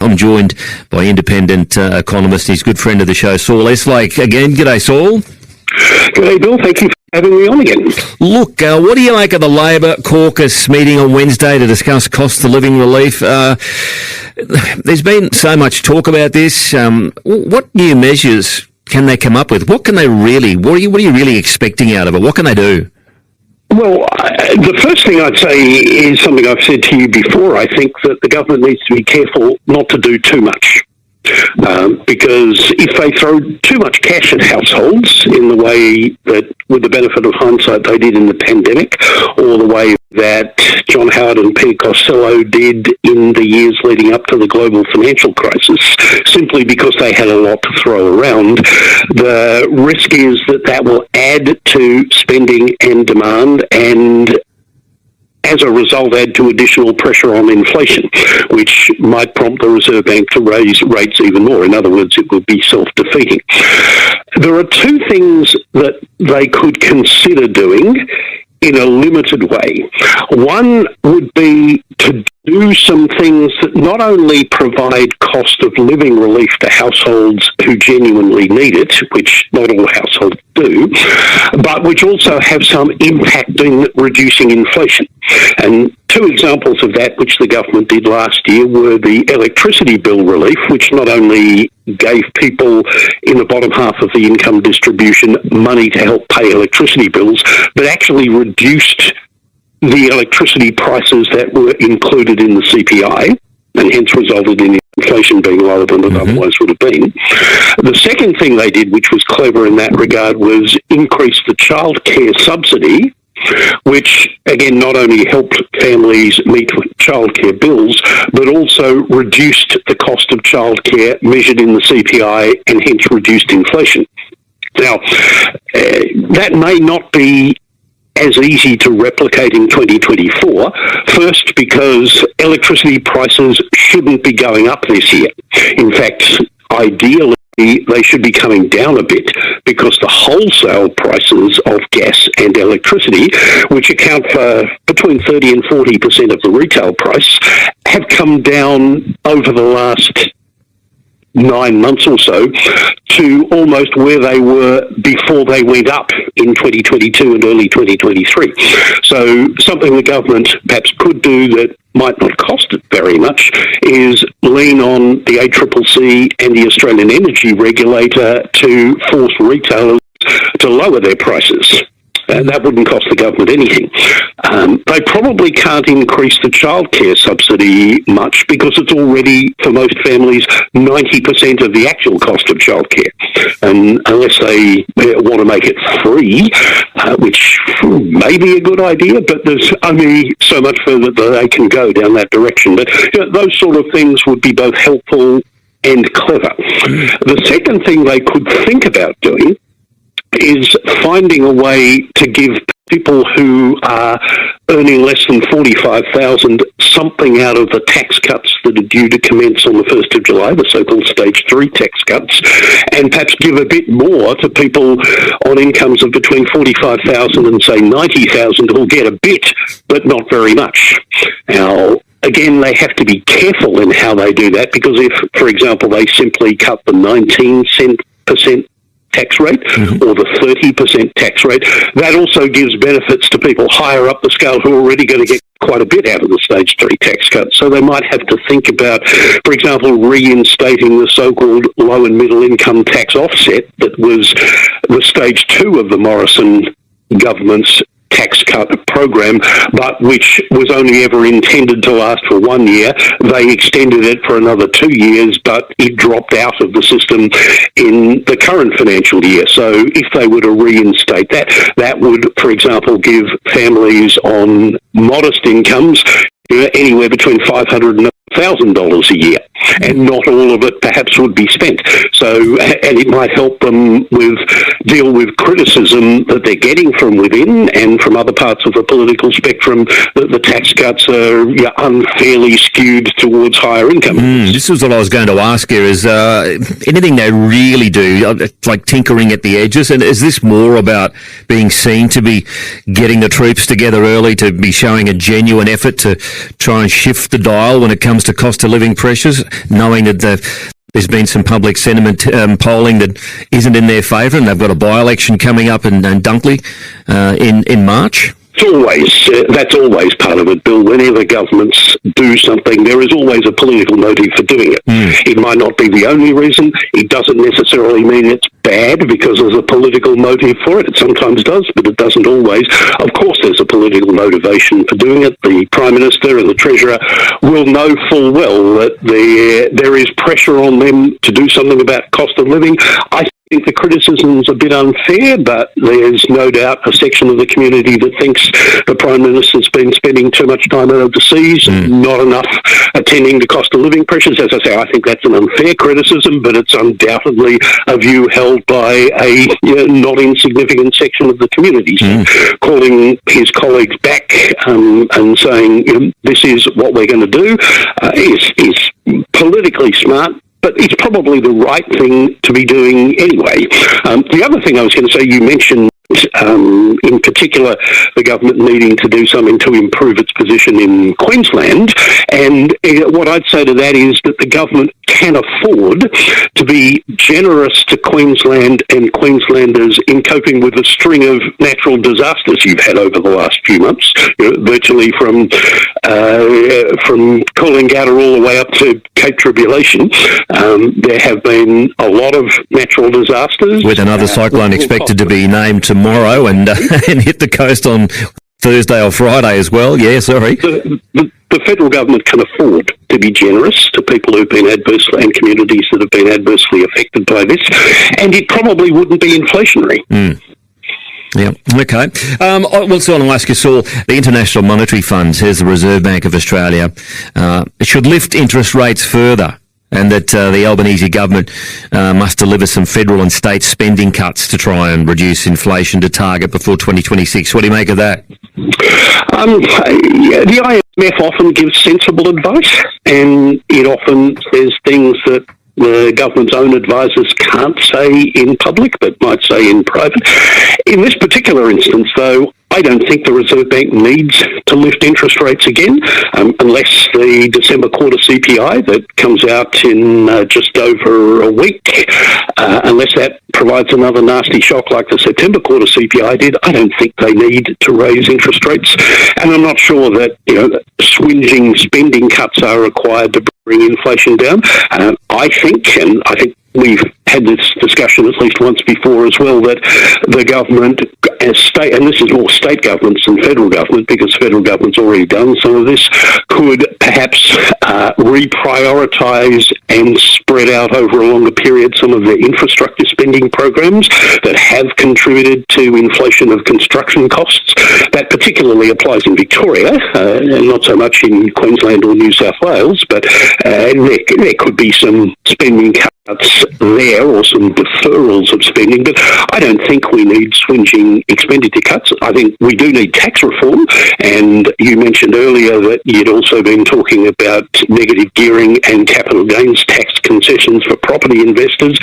I'm joined by independent economist, his good friend of the show, Saul Eslake. Again, g'day, Saul. G'day, Bill. Thank you for having me on again. Look, what do you make of the Labor caucus meeting on Wednesday to discuss cost of living relief? There's been so much talk about this. What new measures can they come up with? What are you really expecting out of it? What can they do? Well, the first thing I'd say is something I've said to you before. I think that the government needs to be careful not to do too much. Because if they throw too much cash at households in the way that, with the benefit of hindsight, they did in the pandemic, or the way that John Howard and Peter Costello did in the years leading up to the global financial crisis, simply because they had a lot to throw around, the risk is that that will add to spending and demand, and as a result, add to additional pressure on inflation, which might prompt the Reserve Bank to raise rates even more. In other words, it would be self-defeating. There are two things that they could consider doing in a limited way. One would be to do some things that not only provide cost of living relief to households who genuinely need it, which not all households do, but which also have some impact in reducing inflation. And two examples of that, which the government did last year, were the electricity bill relief, which not only gave people in the bottom half of the income distribution money to help pay electricity bills, but actually reduced the electricity prices that were included in the CPI, and hence resulted in inflation being lower than it otherwise would have been. The second thing they did, which was clever in that regard, was increase the childcare subsidy, which, again, not only helped families meet childcare bills, but also reduced the cost of childcare measured in the CPI and hence reduced inflation. Now, that may not be as easy to replicate in 2024. First, because electricity prices shouldn't be going up this year. In fact, ideally, they should be coming down a bit, because the wholesale prices of gas and electricity, which account for between 30 and 40% of the retail price, have come down over the last 9 months or so to almost where they were before they went up in 2022 and early 2023. So something the government perhaps could do that might not cost it very much is lean on the ACCC and the Australian Energy Regulator to force retailers to lower their prices. And that wouldn't cost the government anything. They probably can't increase the childcare subsidy much, because it's already, for most families, 90% of the actual cost of childcare. And unless they want to make it free, which may be a good idea, but there's only so much further that they can go down that direction. But those sort of things would be both helpful and clever. The second thing they could think about doing is finding a way to give people who are earning less than $45,000 something out of the tax cuts that are due to commence on the 1st of July, the so-called Stage 3 tax cuts, and perhaps give a bit more to people on incomes of between $45,000 and, say, $90,000 who'll get a bit, but not very much. Now, again, they have to be careful in how they do that, because if, for example, they simply cut the 19% tax rate or the 30% tax rate, that also gives benefits to people higher up the scale who are already going to get quite a bit out of the Stage 3 tax cut. So they might have to think about, for example, reinstating the so-called low and middle income tax offset that was the Stage 2 of the Morrison government's tax cut program, but which was only ever intended to last for 1 year. They extended it for another 2 years, but it dropped out of the system in the current financial year. So if they were to reinstate that, that would, for example, give families on modest incomes anywhere between $500 and $1,000 a year, and not all of it perhaps would be spent. So, and it might help them deal with criticism that they're getting from within and from other parts of the political spectrum that the tax cuts are unfairly skewed towards higher income. This is what I was going to ask here, is anything they really do, like tinkering at the edges, and is this more about being seen to be getting the troops together early, to be showing a genuine effort to try and shift the dial when it comes to cost of living pressures? knowing that there's been some public sentiment polling that isn't in their favour, and they've got a by-election coming up in Dunkley in March? That's always part of it, Bill. Whenever governments do something, there is always a political motive for doing it. It might not be the only reason. It doesn't necessarily mean it's bad because there's a political motive for it. It sometimes does, but it doesn't always. Of course, there's a political motivation for doing it. The Prime Minister and the Treasurer will know full well that there is pressure on them to do something about cost of living. I think the criticism's a bit unfair, but there's no doubt a section of the community that thinks the Prime Minister's been spending too much time overseas, not enough attending to cost of living pressures. As I say, I think that's an unfair criticism, but it's undoubtedly a view held by a not insignificant section of the community. So calling his colleagues back and saying, this is what we're going to do is politically smart, but it's probably the right thing to be doing anyway. The other thing I was going to say, you mentioned in particular the government needing to do something to improve its position in Queensland, and what I'd say to that is that the government can afford to be generous to Queensland and Queenslanders in coping with a string of natural disasters you've had over the last few months, virtually from Coolangatta all the way up to Cape Tribulation. There have been a lot of natural disasters. With another cyclone expected to be named tomorrow and hit the coast on Thursday or Friday as well. Yeah, sorry. The federal government can afford to be generous to people who've been adversely, and communities that have been adversely affected by this, and it probably wouldn't be inflationary. Yeah, okay. I also want to ask you, Saul, the International Monetary Fund says the Reserve Bank of Australia should lift interest rates further, and that the Albanese government must deliver some federal and state spending cuts to try and reduce inflation to target before 2026. What do you make of that? The IMF often gives sensible advice, and it often says things that the government's own advisors can't say in public, but might say in private. In this particular instance, though, I don't think the Reserve Bank needs to lift interest rates again, unless the December quarter CPI that comes out in just over a week, unless that provides another nasty shock like the September quarter CPI did. I don't think they need to raise interest rates, and I'm not sure that swinging spending cuts are required to bring inflation down. I think we've had this discussion at least once before as well, that the government, as state, and this is more state governments than federal government, because federal government's already done some of this, could perhaps reprioritise and spread out over a longer period some of their infrastructure spending programs that have contributed to inflation of construction costs. That particularly applies in Victoria, and not so much in Queensland or New South Wales, but there could be some spending cuts there, or some deferrals of spending, but I don't think we need swinging expenditure cuts. I think we do need tax reform, and you mentioned earlier that you'd also been talking about negative gearing and capital gains tax concessions for property investors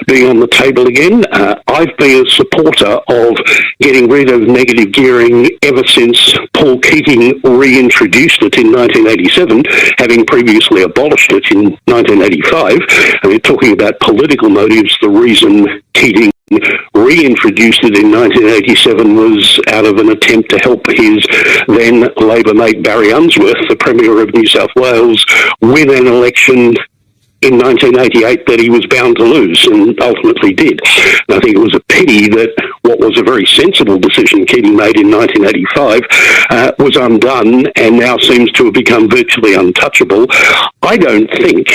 being on the table again. I've been a supporter of getting rid of negative gearing ever since Paul Keating reintroduced it in 1987, having previously abolished it in 1985. And we're talking about political motives. The reason Keating reintroduced it in 1987 was out of an attempt to help his then Labor mate Barry Unsworth, the Premier of New South Wales, win an election in 1988 that he was bound to lose, and ultimately did. And I think it was a pity that what was a very sensible decision Keating made in 1985 was undone and now seems to have become virtually untouchable. I don't think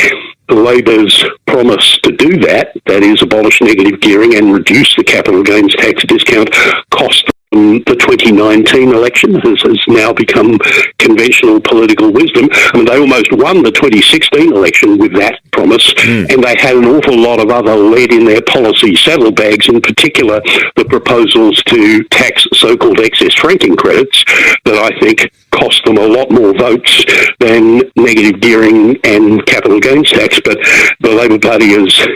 Labor's promise to do that is abolish negative gearing and reduce the capital gains tax discount, cost the 2019 election, has now become conventional political wisdom. I mean, they almost won the 2016 election with that promise, and they had an awful lot of other lead in their policy saddlebags, in particular the proposals to tax so-called excess franking credits that I think cost them a lot more votes than negative gearing and capital gains tax. But the Labor Party has,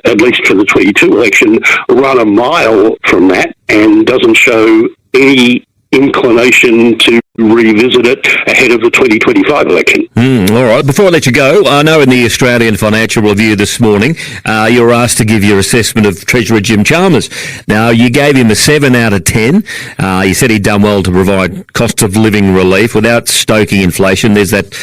at least for the 22 election, run a mile from that and doesn't show any inclination to revisit it ahead of the 2025 election. All right. Before I let you go, I know in the Australian Financial Review this morning, you were asked to give your assessment of Treasurer Jim Chalmers. Now, you gave him a 7 out of 10. You said he'd done well to provide cost of living relief without stoking inflation. There's that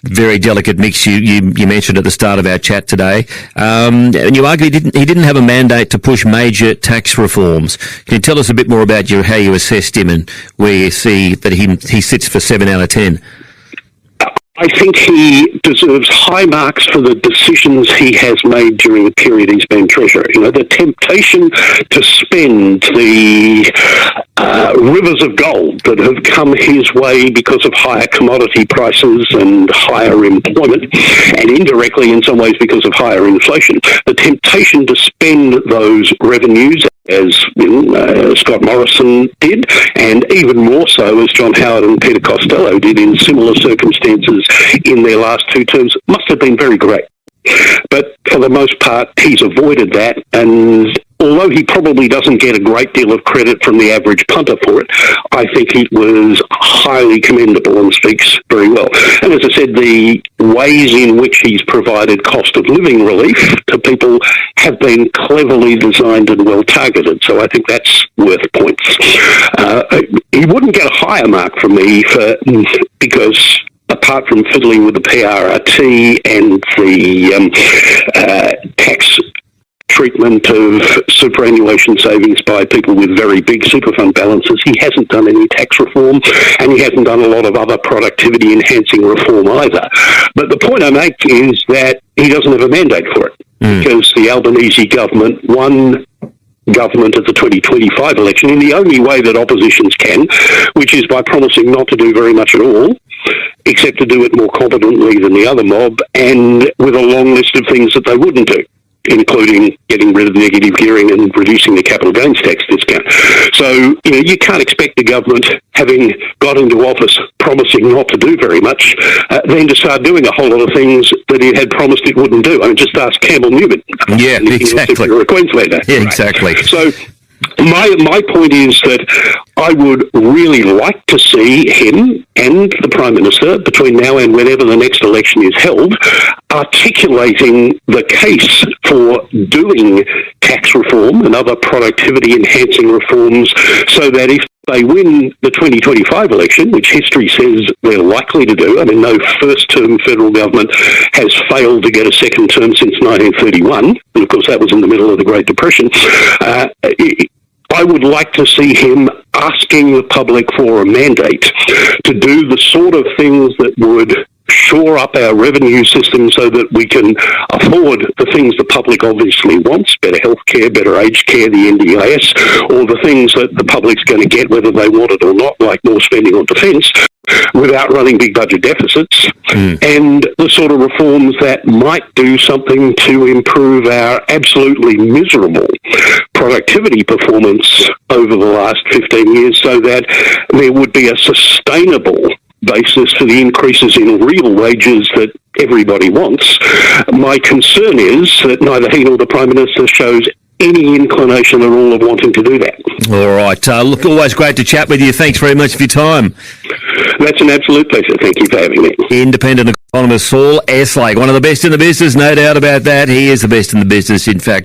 very delicate mix you mentioned at the start of our chat today. And you argue he didn't have a mandate to push major tax reforms. Can you tell us a bit more about how you assessed him and where you see that he sits for 7 out of 10? I think he deserves high marks for the decisions he has made during the period he's been Treasurer. You know, the temptation to spend the rivers of gold that have come his way because of higher commodity prices and higher employment, and indirectly in some ways because of higher inflation. The temptation to spend those revenues, as Scott Morrison did, and even more so as John Howard and Peter Costello did in similar circumstances in their last two terms, must have been very great. But for the most part, he's avoided that, and although he probably doesn't get a great deal of credit from the average punter for it, I think it was highly commendable and speaks very well. And as I said, the ways in which he's provided cost of living relief to people have been cleverly designed and well targeted. So I think that's worth points. He wouldn't get a higher mark from me because apart from fiddling with the PRRT and the tax treatment of superannuation savings by people with very big super fund balances, he hasn't done any tax reform, and he hasn't done a lot of other productivity enhancing reform either. But the point I make is that he doesn't have a mandate for it, because the Albanese government won government at the 2025 election in the only way that oppositions can, which is by promising not to do very much at all, except to do it more competently than the other mob, and with a long list of things that they wouldn't do, including getting rid of negative gearing and reducing the capital gains tax discount. So, you can't expect the government, having got into office promising not to do very much, then to start doing a whole lot of things that it had promised it wouldn't do. I mean, just ask Campbell Newman. Yeah, exactly. You're a Queenslander. Yeah, exactly. So, my point is that I would really like to see him and the Prime Minister, between now and whenever the next election is held, articulating the case for doing tax reform and other productivity-enhancing reforms so that if they win the 2025 election, which history says they're likely to do. I mean, no first-term federal government has failed to get a second term since 1931, and of course that was in the middle of the Great Depression. I would like to see him asking the public for a mandate to do the sort of things that would shore up our revenue system so that we can afford the things the public obviously wants, better healthcare, better aged care, the NDIS, or the things that the public's going to get whether they want it or not, like more spending on defence, without running big budget deficits, and the sort of reforms that might do something to improve our absolutely miserable productivity performance over the last 15 years so that there would be a sustainable basis for the increases in real wages that everybody wants. My concern is that neither he nor the Prime Minister shows any inclination at all of wanting to do that. All right. Look, always great to chat with you. Thanks very much for your time. That's an absolute pleasure. Thank you for having me. Independent economist Saul Eslake, one of the best in the business, no doubt about that. He is the best in the business, in fact.